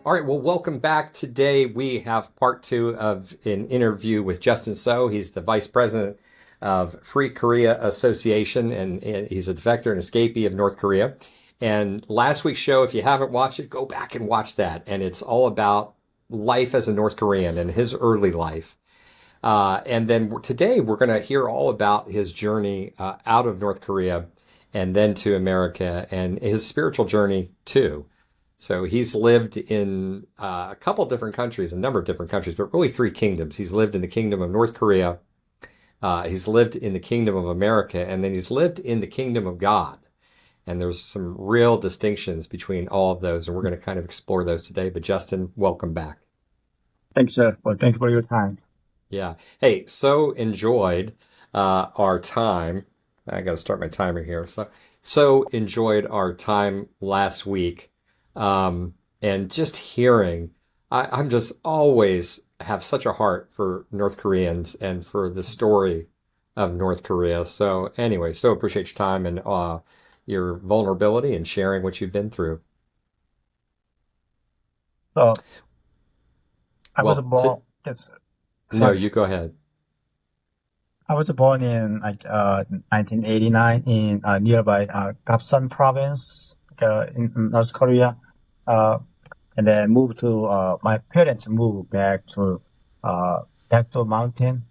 All right, well, welcome back. Today we have part two of an interview with Justin Seo. He's the vice president of Free Korea Association, and he's a defector and escapee of North Korea. And last week's show, if you haven't watched it, go back and watch that. And it's all about life as a North Korean and his early life. And then today we're going to hear all about his journey out of North Korea and then to America and his spiritual journey too. So he's lived in a couple different countries, a number of different countries, but really three kingdoms. He's lived in the kingdom of North Korea, he's lived in the kingdom of America, and then he's lived in the kingdom of God. And there's some real distinctions between all of those, and we're going to kind of explore those today. But Justin, welcome back. Thanks, sir. Well, thanks for your time. Yeah. Hey, so enjoyed our time. I got to start my timer here. So enjoyed our time last week. And just hearing, I'm just always have such a heart for North Koreans and for the story of North Korea. So anyway, so appreciate your time and your vulnerability and sharing what you've been through. So I was Well, born. Yes, no, sorry. you go ahead. I was born in 1989 in nearby Gapsan province, in North Korea. And then moved to my parents moved back to mountain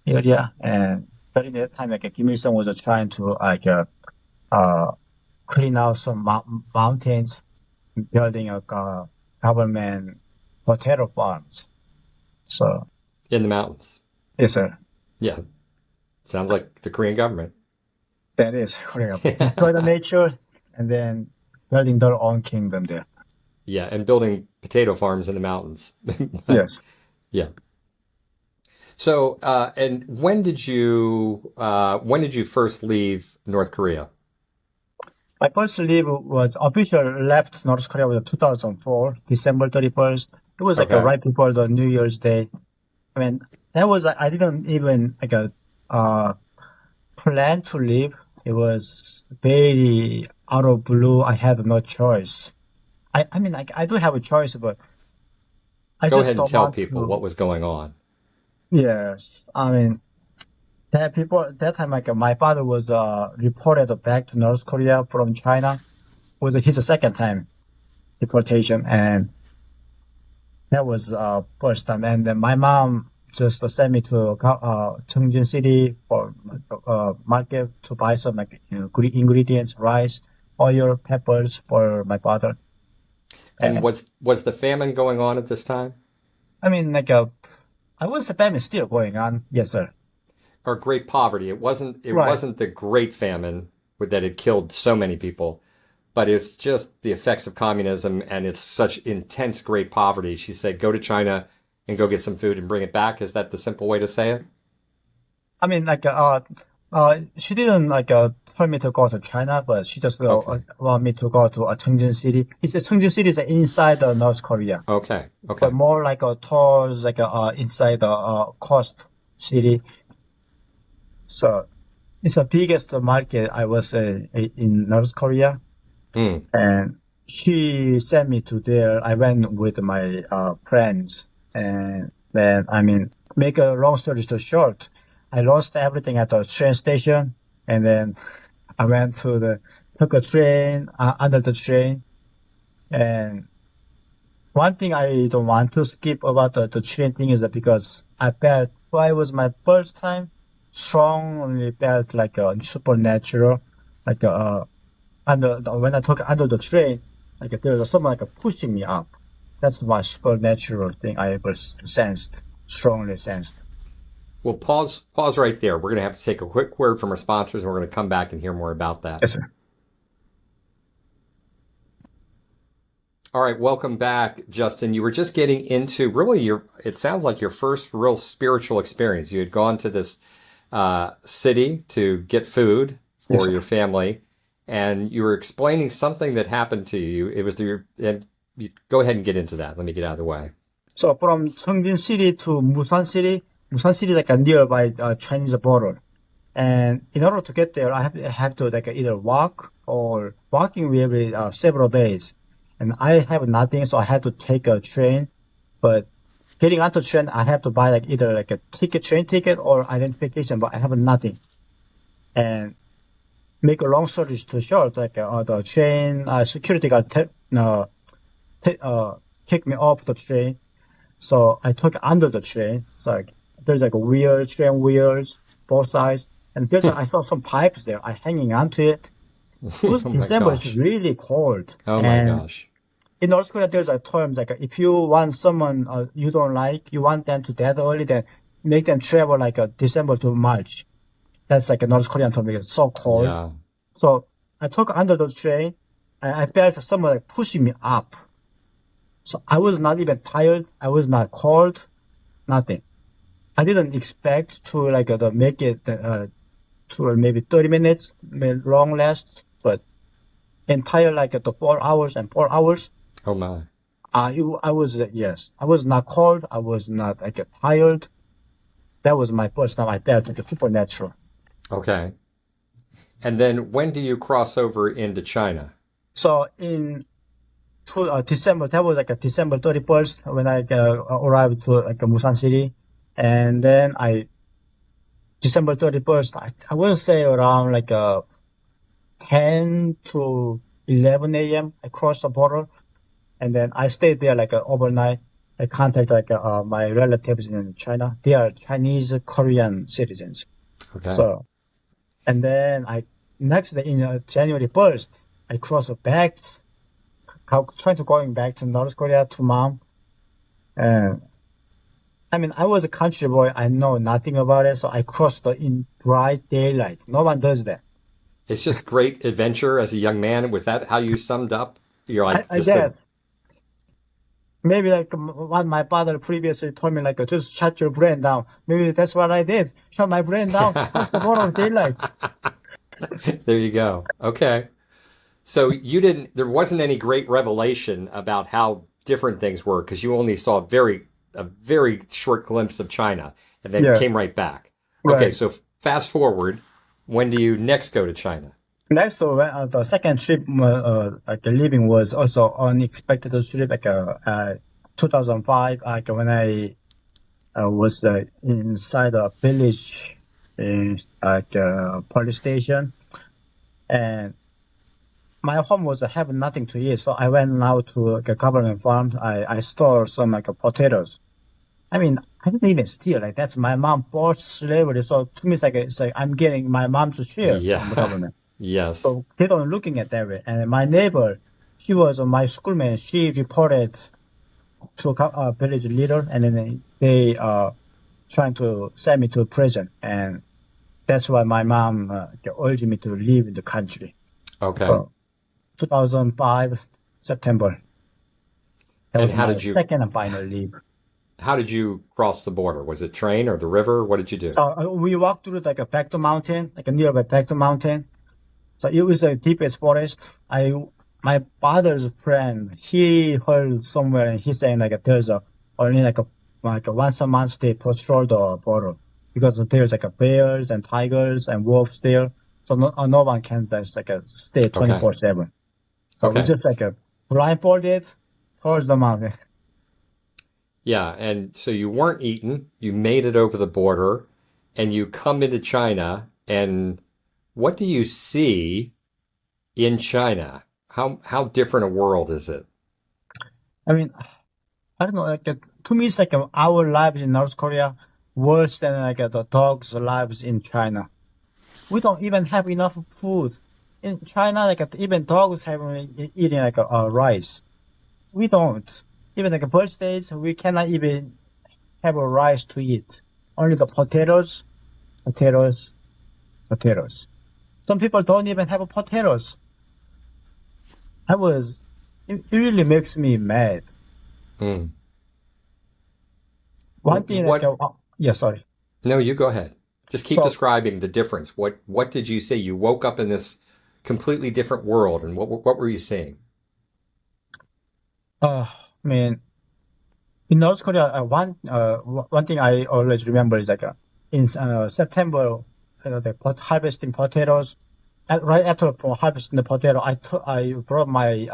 area, and during that time, Kim Il Sung was trying to clean out some mountains, building a government potato farms. So In the mountains. yes, sir. Yeah. Sounds like the Korean government. That is correct. Enjoy the nature and then building their own kingdom there. Yeah. And building potato farms in the mountains. Yes. Yeah. So, and when did you first leave North Korea? My first leave was officially left North Korea was 2004, December 31st. It was Okay. right before the New Year's Day. I mean, that was, I didn't even plan to leave. It was very out of blue. I had no choice. I mean, I do have a choice, but I Go just ahead and don't tell want people to. what was going on. Yes. I mean, that time, my father was reported back to North Korea from China. It was his second time deportation, and that was first time. And then my mom just sent me to Cheongjin City for market to buy some ingredients, rice, oil, peppers for my father. And And was the famine going on at this time? I mean, I was the famine still going on. Yes, sir. Or great poverty? It Right. wasn't the great famine that had killed so many people, but it's just the effects of communism and it's such intense great poverty. She said, go to China and go get some food and bring it back. Is that the simple way to say it? I mean, she didn't tell me to go to China, but she just Okay. want me to go to Cheongjin City. Cheongjin City is inside North Korea, Okay. but Okay. more towards inside the coast city. So it's the biggest market I was in North Korea, Mm. and she sent me to there. I went with my friends, and then make a long story too short, I lost everything at the train station, and then I went to took a train under the train. And one thing I don't want to skip about the train thing is that because I felt, well, it was my first time, strongly felt like a supernatural, like when I took under the train, there was someone pushing me up. That's my supernatural thing I ever sensed, strongly sensed. Well, pause right there. We're going to have to take a quick word from our sponsors and we're going to come back and hear more about that. Yes, sir. All right, welcome back, Justin. You were just getting into really it sounds like your first real spiritual experience. You had gone to this city to get food Yes, for sir. your family, and you were explaining something that happened to you. It was and you go ahead and get into that. Let me get out of the way. So from Cheongjin City to Musan City is a nearby Chinese border. And in order to get there, I have to either walk or walking will be several days. and I have nothing, so I had to take a train. But getting onto train, I have to buy like either like a train ticket or identification, but I have nothing. And make a long story too short, like the train security guard kicked me off the train, so I took under the train. So like, there's like a wheels, train wheels, both sides, and I saw some pipes there. I hanging onto it. It was Oh my December. It's gosh. really cold. Oh my And gosh. in North Korea, there's a term like if you want someone you don't like, you want them to death early, then make them travel like December to March. That's like a North Korean term because it's so cold. Yeah. So I took under the train, and I felt someone like pushing me up. So I was not even tired. I was not cold. Nothing. I didn't expect to like make it to maybe 30 minutes, long lasts, but entire like the 4 hours and 4 hours. Oh my. I was yes. I was not cold. I was not like tired. That was my first time I felt like supernatural. Okay. And then when do you cross over into China? So in December, that was like a December 31st when I arrived to like Busan City, and then December 31st, I will say around like 10 to 11 a.m. I crossed the border, and then I stayed there like overnight. I contacted like my relatives in China. They are Chinese Korean citizens. Okay. So, and then next day in January 1st, I crossed back, trying to going back to North Korea to mom. And I mean, I was a country boy. I know nothing about it. So I crossed in bright daylight. No one does that. It's just great adventure as a young man. Was that how you summed up? You're like, I just guess. Maybe like what my father previously told me, like just shut your brain down. Maybe that's what I did. Shut my brain down. Cross the border of daylight. there you go. Okay. So there wasn't any great revelation about how different things were because you only saw a very short glimpse of China and then Yes. came right back. Right. Okay. So fast forward, when do you next go to China? Next, so the second trip, like leaving was also unexpected trip, like 2005, like when I was inside a village in like a police station, and my home was having nothing to eat, so I went out to like, a government farm. I stole some like potatoes. I mean, I didn't even steal. Like that's my mom bought slavery, so to me it's like I'm getting my mom's share from the government. Yes. So they don't looking at that way. And my neighbor, she was my schoolmate. She reported to a village leader, and then they trying to send me to prison. And that's why my mom urged me to leave the country. Okay. So 2005 September. That And was how my did you second and final leave. how did you cross the border? Was it train or the river? What did you do? So we walked through like a Baekdu mountain, like a nearby Baekdu mountain. So it was a deepest forest. My father's friend, he heard somewhere and he's saying like there's only like a once a month they patrol the border because there's like bears and tigers and wolves there. So no one can just like stay 24/7. So we just like blindfolded towards the mountain. Yeah, and so you weren't eaten. You made it over the border, and you come into China. And what do you see in China? How different a world is it? I mean, I don't know. Like to me, it's like our lives in North Korea worse than like the dogs' lives in China. We don't even have enough food in China. Like even dogs have eating like rice. We don't. Even like birthdays, we cannot even have a rice to eat. Only the potatoes, potatoes, potatoes. Some people don't even have potatoes. It really makes me mad. Mm. One thing, What? yeah, sorry. No, you go ahead. Just keep So, describing the difference. What did you say? You woke up in this completely different world, and what were you seeing? I mean, in North Korea, one thing I always remember is like in September, harvesting potatoes. Right after harvesting the potato, I brought my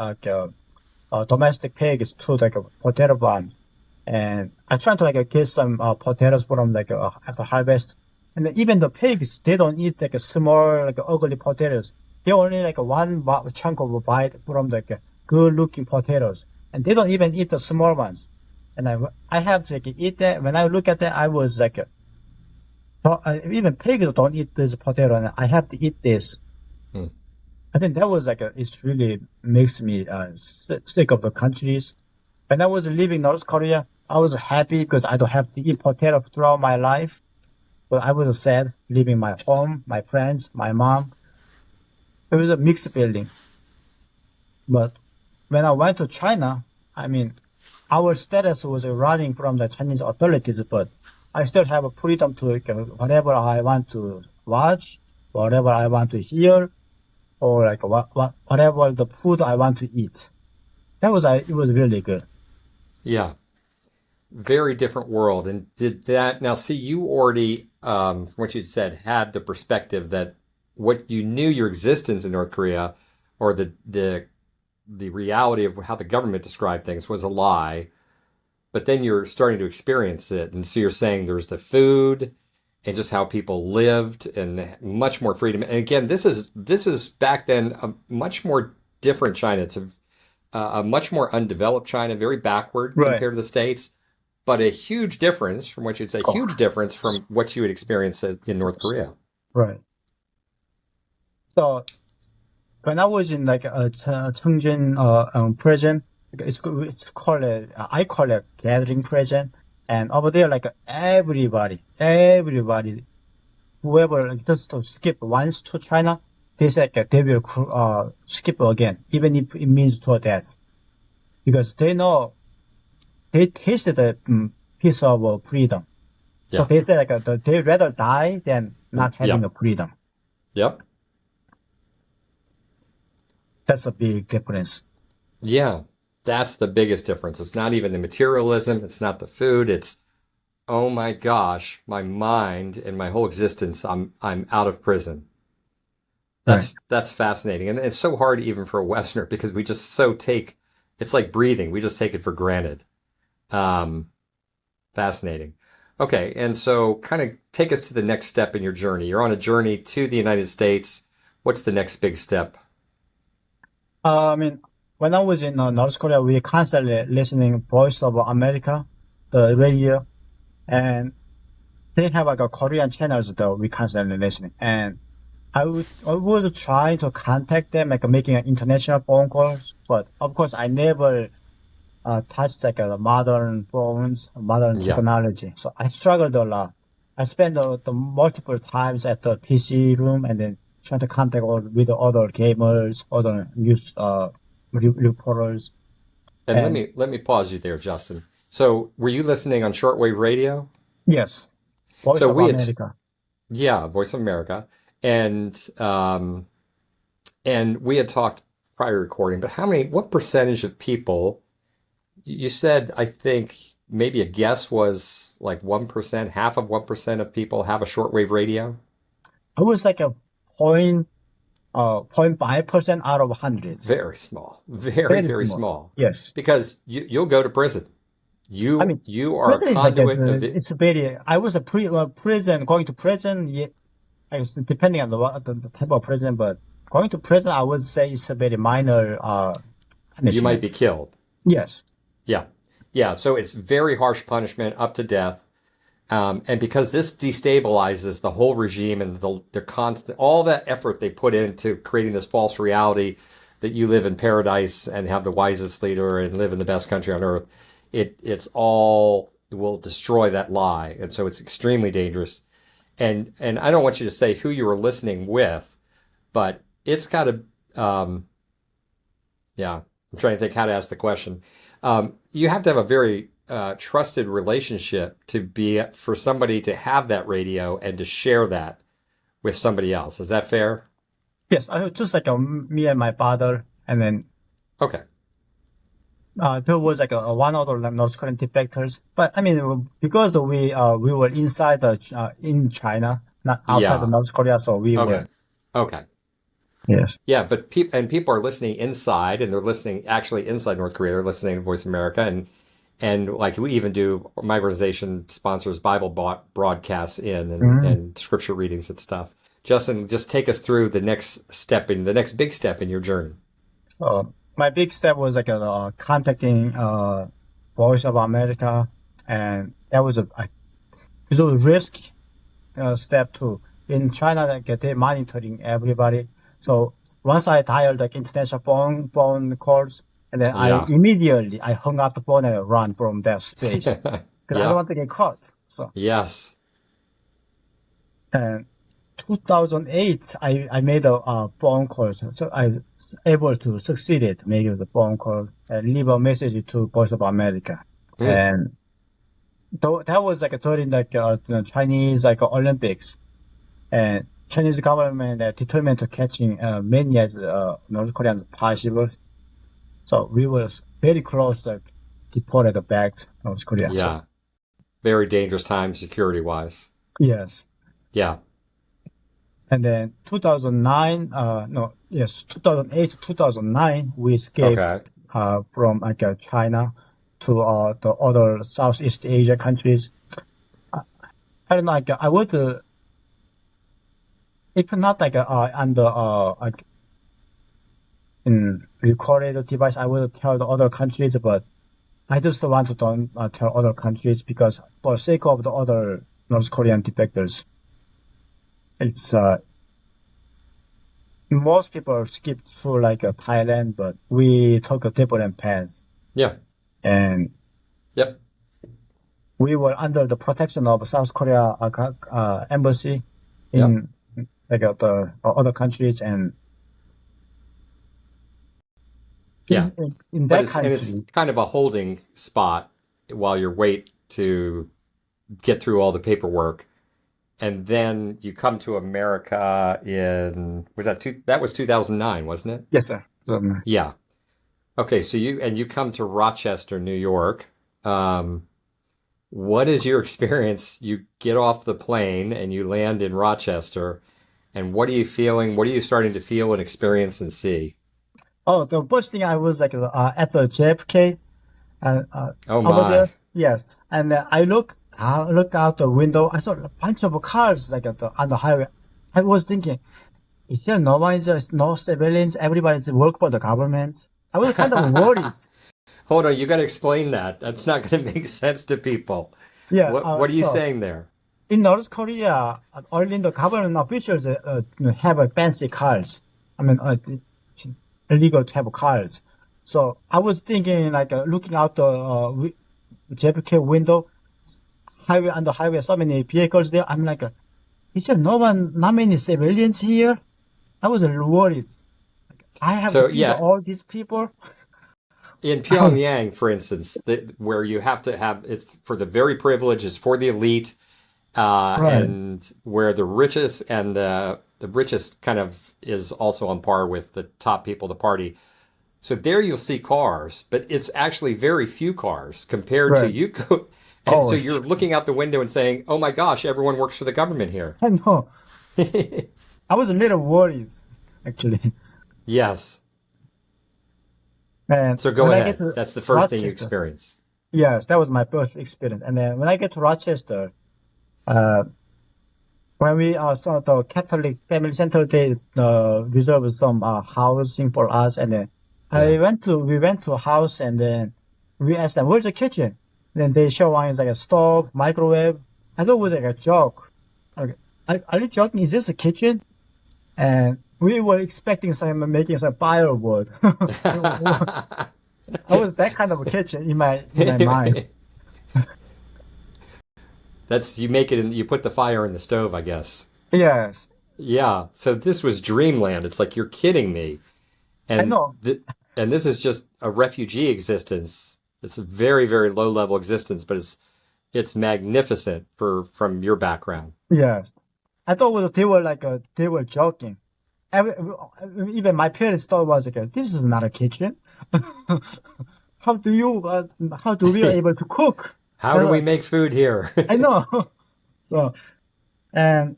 domestic pigs to like a potato farm. And I try to like get some potatoes from like after harvest. And then even the pigs, they don't eat like a small, like ugly potatoes. They only like one chunk of a bite from like good looking potatoes. And they don't even eat the small ones. And I have to like eat that. When I look at that, I was like, even pigs don't eat this potato, and I have to eat this. Hmm. I think that was like it really makes me sick of the countries. When I was living in North Korea, I was happy because I don't have to eat potato throughout my life. But I was sad leaving my home, my friends, my mom. It was a mixed feeling. But when I went to China, I mean, our status was running from the Chinese authorities, but I still have a freedom to whatever I want to watch, whatever I want to hear, or like whatever the food I want to eat. That was it was really good. Yeah. Very different world. And did that now see you already, from what you'd said, had the perspective that what you knew your existence in North Korea or the reality of how the government described things was a lie, but then you're starting to experience it. And so you're saying there's the food and just how people lived and much more freedom. And again, this is back then a much more different China. It's a much more undeveloped China, very backward Right. compared to the States, but a huge difference from what you'd say, huge difference from what you would experience in North Korea. Right. So when I was in like a Cheongjin prison, it's called I call it gathering prison, and over there like everybody, whoever like, just to skip once to China, they said they will skip again, even if it means to death, because they know they tasted a piece of freedom. So Yeah. they say like they rather die than not having Yeah. a freedom. Yep. That's a big difference. Yeah. That's the biggest difference. It's not even the materialism. It's not the food. It's, oh my gosh, my mind and my whole existence, I'm out of prison. Right. That's fascinating. And it's so hard even for a Westerner because we just it's like breathing. We just take it for granted. Fascinating. Okay. And so kind of take us to the next step in your journey. You're on a journey to the United States. What's the next big step? I mean, when I was in North Korea, we constantly listening Voice of America, the radio, and they have like a Korean channels though we constantly listening. And I would try to contact them, like making an international phone calls, but of course I never touched like the modern phones, modern Yeah. technology. So I struggled a lot. I spent the multiple times at the PC room and then trying to contact with the other gamers, other news reporters. And And let me pause you there, Justin. So were you listening on shortwave radio? yes, Voice So of we had, America. yeah, Voice of America, and we had talked prior recording. But what percentage of people? You said, I think maybe a guess was like 1%, half of 1% of people have a shortwave radio. I was like a 0.5% out of 100. Very small, very, Very very small. small. Yes. Because you'll go to prison. I mean, You are a prison is like conduit of it. it's very. I was a prison going to prison. Yeah, I guess depending on the type of prison, but going to prison, I would say it's a very minor You might be punishment. killed. Yes, Yeah. Yeah. So it's very harsh punishment up to death. And because this destabilizes the whole regime and the constant, all that effort they put into creating this false reality that you live in paradise and have the wisest leader and live in the best country on earth, it will destroy that lie. And so it's extremely dangerous. And I don't want you to say who you were listening with, but it's got to, yeah, I'm trying to think how to ask the question. You have to have a very trusted relationship for somebody to have that radio and to share that with somebody else. Is that fair? yes. I just like me and my father, and then Okay. there was like a one other North Korean defectors. But I mean, because we were inside in China, not outside of Yeah. North Korea, so we Okay. were Okay. Yes. Yeah, but people are listening inside, and they're listening actually inside North Korea. They're listening to Voice America, and like we even do. My organization sponsors Bible broadcasts Mm. and scripture readings and stuff. Justin, just take us through the next big step in your journey. Uh, my big step was like contacting Voice of America, and that was it was a risk step too. In China, like they're monitoring everybody. So once I dialed like international phone calls, and then Yeah. I hung up the phone and run from that space because I don't Yeah. want to get caught. So Yes. and 2008, I made a phone call. So I was able to succeeded making the phone call and leave a message to Voice of America. Mm. And that was like during like the Chinese like Olympics, and Chinese government determined to catching many as North Koreans possible. So we were very close to deported back to North Korea. So Yeah. Very dangerous time security wise. yes. Yeah. And then 2009, no, yes, 2008 to 2009, we escaped Okay. from like China to the other Southeast Asia countries. I don't know, like I would, if not like on the like in recorded device, I would tell the other countries, but I just want to don't tell other countries because for sake of the other North Korean defectors, it's most people skip through like Thailand, but we took a different path, Yeah. and Yep. we were under the protection of South Korea embassy in like the other countries, and Yeah. in But that it's country, kind of a holding spot while you wait to get through all the paperwork. And then you come to America that was 2009, wasn't it? yes, sir. Yeah. Okay, so you come to Rochester, New York. What is your experience? You get off the plane and you land in Rochester, and what are you feeling? What are you starting to feel and experience and see? Oh, the first thing I was like at the JFK Oh over my. there, yes, and look out the window. I saw a bunch of cars like on the highway. I was thinking, is there no one? There's no civilians. Everybody's work for the government. I was kind of worried. Hold on, you got to explain that. That's not going to make sense to people. Yeah. What are you So saying there? in North Korea, only the government officials have fancy cars. I mean, illegal to have cars. So I was thinking, like looking out the JFK window, highway on the highway, so many vehicles there. I'm like, is there not many civilians here? I was worried. I have to So feed yeah, all these people. in I was, Pyongyang, for instance, where you have to have it's for the very privileged, it's for the elite, right, and where the richest and the richest kind of is also on par with the top people of the party. So there you'll see cars, but it's actually very few cars compared to right. you go. And so Oh, you're looking out the window and saying, "Oh my gosh, everyone works for the government here." I know. I was a little worried, actually. Yes. And So go when I get ahead. to That's the first thing you Rochester, experience. yes, that was my first experience. And then when I get to Rochester, uh, when we saw the Catholic Family Center, they reserved some housing for us, and then Yeah. we went to a house, and then we asked them, "Where's the kitchen?" Then they show us like a stove, microwave. I thought it was like a joke. Okay, are you joking? Is this a kitchen? And we were expecting some making some firewood. I was that kind of a kitchen in my mind. That's you make it and you put the fire in the stove, I guess. Yes, Yeah. So this was dreamland. It's like you're kidding me. I And know. and this is just a refugee existence. It's a very, very low level existence, but it's magnificent from your background. Yes, I thought they were like they were joking. Every, even my parents thought it was like this is not a kitchen. How do we able to cook? How do we make food here? I know. So and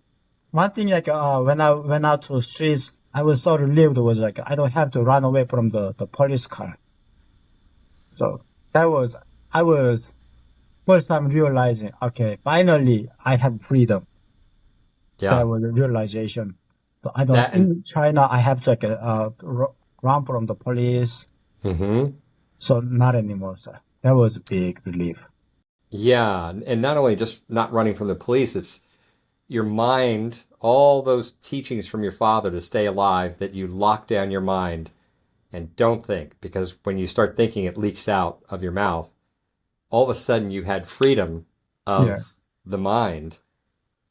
one thing like when I went out to the streets, I was so relieved was like I don't have to run away from the police car. So that was I was first time realizing, okay, finally I have freedom. That Yeah. was a realization. So I don't That and in China I have to like run from the police. hmm So not anymore, sir. That was a big relief. yeah, and not only just not running from the police, it's your mind, all those teachings from your father to stay alive, that you lock down your mind and don't think, because when you start thinking, it leaks out of your mouth. All of a sudden, you had freedom of Yes. the mind.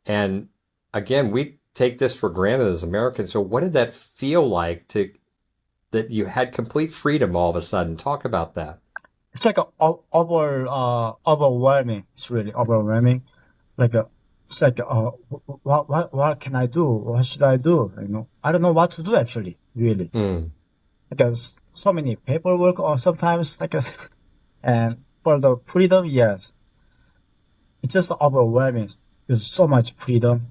And again, we take this for granted as Americans. So what did that feel like to that you had complete freedom all of a sudden? Talk about that. It's like overwhelming. It's really overwhelming. Like it's like what can I do? What should I do? I don't know what to do actually. Really, Mm. because so many paperwork or sometimes and for the freedom, yes, it's just overwhelming. There's so much freedom.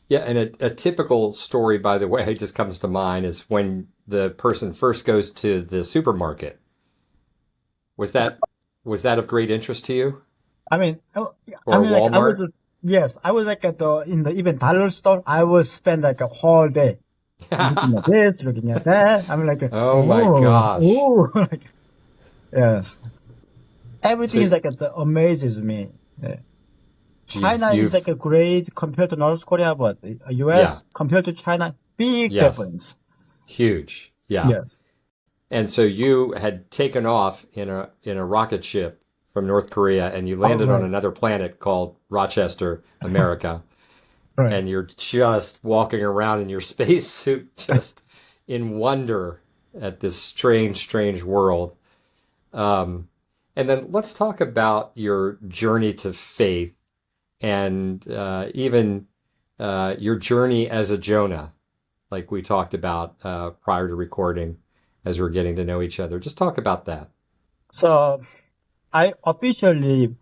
Yeah, and a typical story, by the way, just comes to mind is when the person first goes to the supermarket. Was that was that of great interest to you? I mean, Or like I Walmart? was, yes, I was like at the in the even dollar store. I would spend like a whole day looking at this, looking at that. I'm like, Oh my oh, gosh. oh, like, yes. Everything So is like amazes me. China is you've like a great compared to North Korea, but yeah, U.S. compared to China, big yes. difference. Huge. Yeah. Yes. And so you had taken off in a rocket ship from North Korea and you All landed on right. another planet called Rochester, America, Right. and you're just walking around in your spacesuit just in wonder at this strange, strange world. Um, and then let's talk about your journey to faith and even your journey as a Jonah, like we talked about prior to recording as we're getting to know each other. Just talk about that. So I officially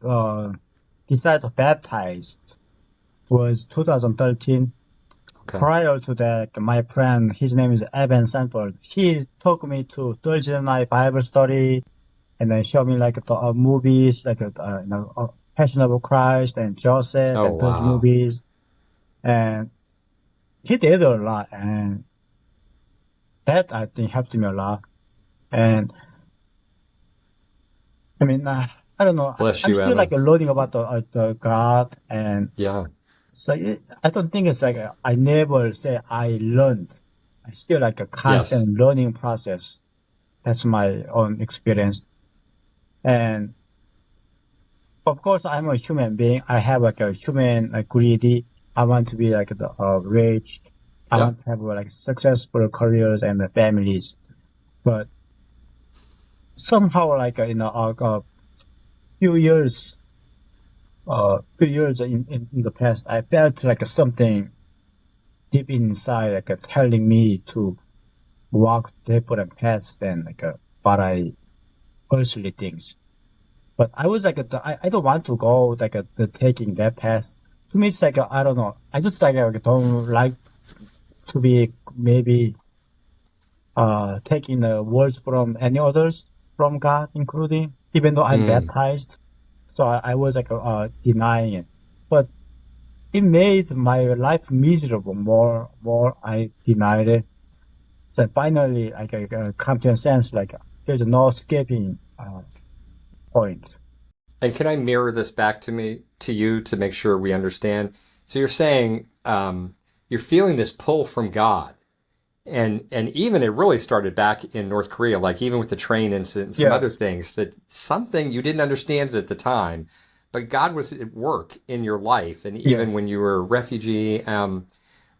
decided to baptize was 2013. Okay. Prior to that, my friend, his name is Evan Sanford. He took me to Thursday night Bible study and then showed me like the movies, like Passion of Christ and Joseph Oh, and those wow. movies. And he did a lot, and that I think helped me a lot. And I mean, I don't know. Bless I'm you, still like Evan. learning about the God, and Yeah. so I don't think it's like I never say I learned. I still like a Yes. constant learning process. That's my own experience. And of course, I'm a human being. I have like a human like greedy. I want to be like the rich. I Yep. want to have like successful careers and families. But somehow, like a few years, in the past, I felt like something deep inside, like telling me to walk different paths than like what I personally thinks. But I was like, I don't want to go like the taking that path. To me, it's like I don't know. I just like don't like to be maybe taking the words from any others from God, including even though I'm Mm. baptized. So I was like denying it, but it made my life miserable. More I denied it. So finally, like I come to a sense like there's no escaping point. And can I mirror this back to you to make sure we understand? So you're saying you're feeling this pull from God. And even it really started back in North Korea, like even with the train incident and some other Yes, things, that something you didn't understand it at the time, but God was at work in your life, and even yes, when you were a refugee.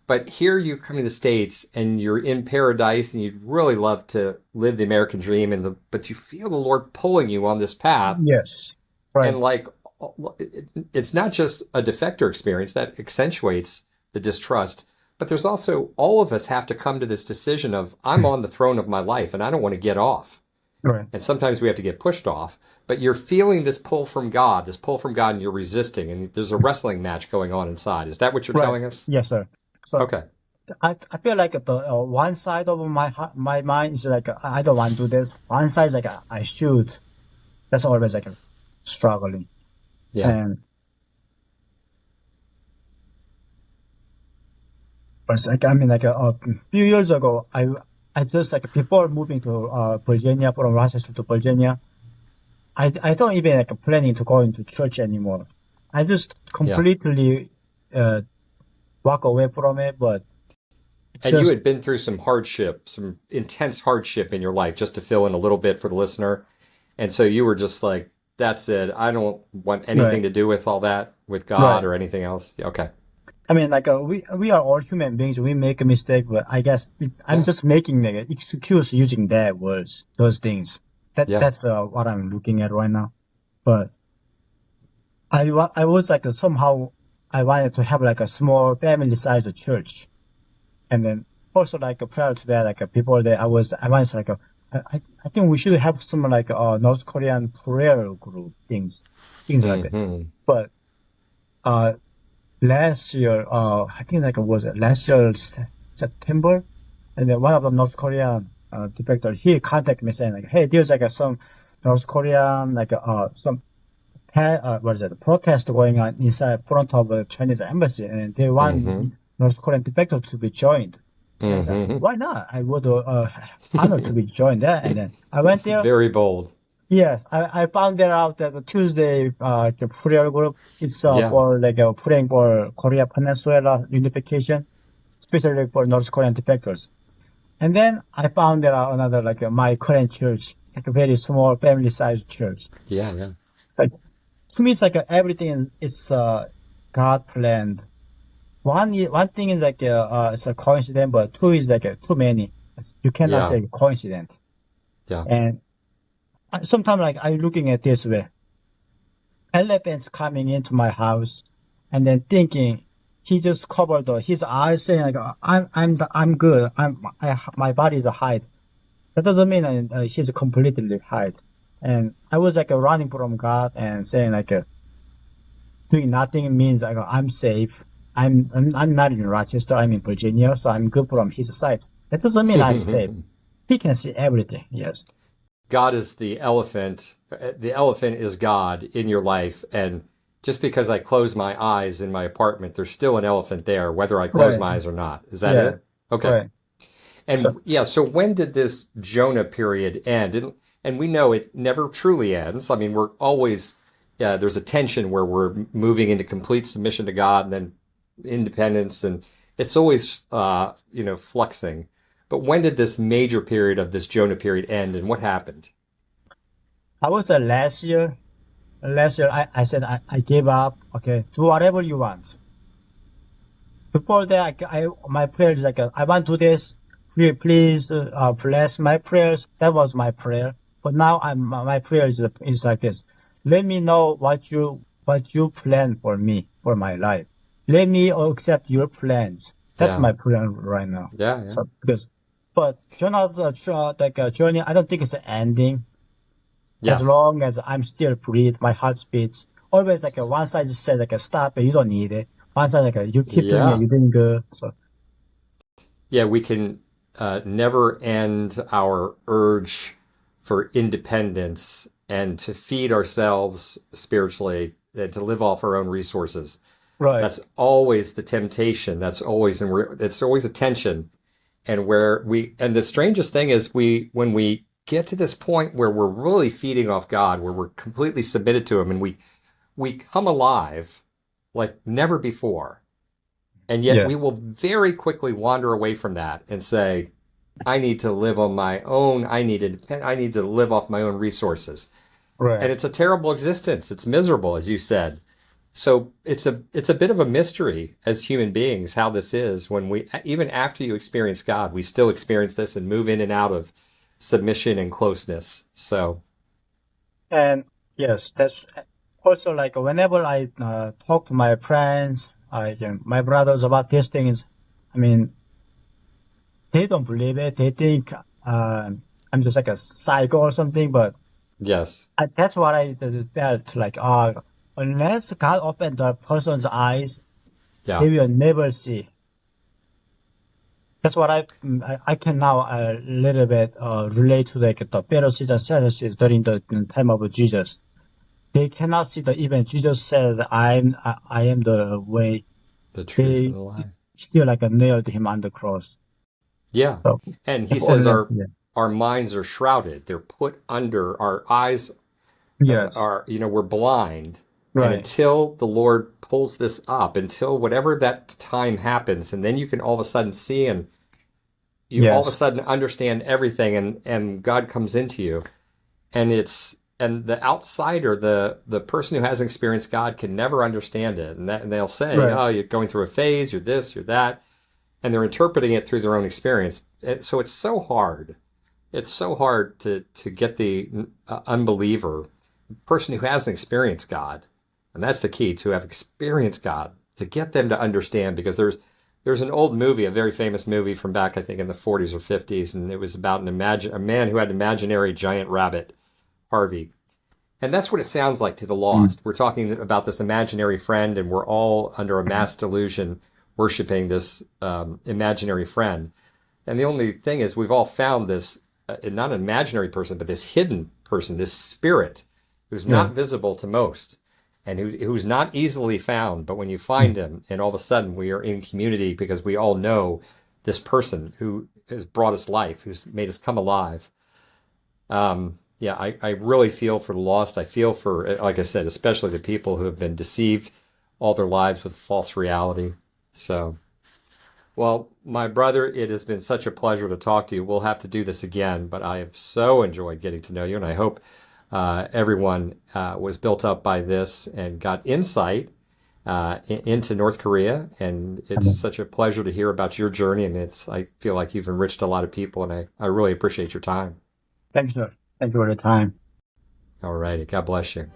But here you come to the States and you're in paradise, and you'd really love to live the American dream, but you feel the Lord pulling you on this path, yes, right, and like it's not just a defector experience that accentuates the distrust, but there's also all of us have to come to this decision of I'm on the throne of my life and I don't want to get off. right, And sometimes we have to get pushed off, but you're feeling this pull from God, and you're resisting, and there's a wrestling match going on inside. Is that what you're right. telling us? Yes, sir. So Okay. I feel like the one side of my mind is like I don't want to do this. One side is like I should. That's always like struggling. Yeah. And but it's like I mean like a few years ago, I just like before moving to Virginia from Rochester to Virginia, I don't even like planning to go into church anymore. I just Yeah. completely uh walk away from it. But And you just had been through some hardship, some intense hardship in your life, just to fill in a little bit for the listener. And so you were just like, that's it. I don't want anything right, to do with all that, with God right. or anything else. Yeah, okay. I mean, like we are all human beings. We make a mistake, but I guess I'm Yeah. just making the excuse using that words, those things. Yeah. That's what I'm looking at right now. But I was like somehow I wanted to have like a small family sized church, and then also like prior to that, like people that I wanted to like I think we should have some like North Korean prayer group things like that. Hmm. But uh last year, I think like it was last year September, and then one of the North Korean defector, he contacted me saying like, hey, there's like some North Korean like some what is it protest going on inside front of the Chinese embassy, and they want Hmm. North Korean defector to be joined. And I said, Hmm. why not? I would honor to be joined there. And then I went there. Very bold. Yes, I found that out that the Tuesday the prayer group it's Yeah. for like praying for Korea Peninsula unification, especially for North Korean defectors. And then I found that out another like my current church. It's like a very small family sized church. Yeah. Yeah. It's like to me it's like everything is God planned. One thing is like it's a coincidence, but two is like too many. You cannot Yeah. say coincidence. Yeah. And sometimes like I'm looking at this way. Elephants coming into my house and then thinking he just covered his eyes saying like I'm good. My body is hide. That doesn't mean he's completely hide. And I was like running from God and saying like doing nothing means like I'm safe. I'm not in Rochester. I'm in Virginia, so I'm good from his side. That doesn't mean I'm safe. He can see everything. Yes. God is the elephant. The elephant is God in your life. And just because I close my eyes in my apartment, there's still an elephant there, whether I close Right. my eyes or not. Is that Yeah. it? Okay. Right. So And yeah, so when did this Jonah period end? And we know it never truly ends. I mean, we're always, there's a tension where we're moving into complete submission to God and then independence. And it's always, fluxing. But when did this major period of this Jonah period end and what happened? I was last year. Last year, I said I gave up. Okay, do whatever you want. Before that, my prayers like I want to do this. Please bless my prayers. That was my prayer. But now my prayer is like this. Let me know what you plan for me for my life. Let me accept your plans. That's Yeah. my prayer right now. Yeah. Yeah. So but Jonah's journey, I don't think it's ending. As Yeah. long as I'm still breathe, my heart beats. Always like one side says like stop it, you don't need it. One side like you keep doing it, Yeah. you're doing good. So Yeah. We can never end our urge for independence and to feed ourselves spiritually and to live off our own resources. right, That's always the temptation. It's always a tension. And and the strangest thing is when we get to this point where we're really feeding off God, where we're completely submitted to Him and we come alive like never before. And yet yeah, we will very quickly wander away from that and say, I need to live on my own. I need to live off my own resources. And right. it's a terrible existence. It's miserable, as you said. So it's a bit of a mystery as human beings how this is when we even after you experience God, we still experience this and move in and out of submission and closeness. So And yes, that's also like whenever I talk to my friends, my brothers about these things, I mean, they don't believe it. They think I'm just like a psycho or something, but yes, that's what I felt like. Unless God opened the person's eyes, yeah, they will never see. That's what I can now a little bit relate to like the Pharisees and Sadducees during the time of Jesus. They cannot see that even Jesus said, I am the way. The truth and They the life. still like nailed him on the cross. Yeah. So And he if says only, yeah. our minds are shrouded. They're put under, our eyes Yes, are, we're blind. And right. until the Lord pulls this up, until whatever that time happens, and then you can all of a sudden see and you all of a Yes, sudden understand everything, and God comes into you. And the outsider, the person who hasn't experienced God can never understand it. And they'll say, right. oh, you're going through a phase, you're this, you're that. And they're interpreting it through their own experience. So it's so hard. It's so hard to get the unbeliever, person who hasn't experienced God, and that's the key, to have experienced God, to get them to understand. Because there's an old movie, a very famous movie from back, I think, in the 40s or 50s, and it was about a man who had an imaginary giant rabbit, Harvey. And that's what it sounds like to the Mm. lost. We're talking about this imaginary friend, and we're all under a mass delusion worshiping this imaginary friend. And the only thing is, we've all found this, not an imaginary person, but this hidden person, this spirit who's Yeah. not visible to most and who's not easily found. But when you Mm. find him, and all of a sudden we are in community because we all know this person who has brought us life, who's made us come alive. Yeah, I really feel for the lost. I feel for, like I said, especially the people who have been deceived all their lives with false reality. So, well, my brother, it has been such a pleasure to talk to you. We'll have to do this again, but I have so enjoyed getting to know you, and I hope everyone was built up by this and got insight into North Korea. And it's Amen. such a pleasure to hear about your journey, and I feel like you've enriched a lot of people, and I really appreciate your time. Thank you, sir. Thank you for the time. All righty. God bless you.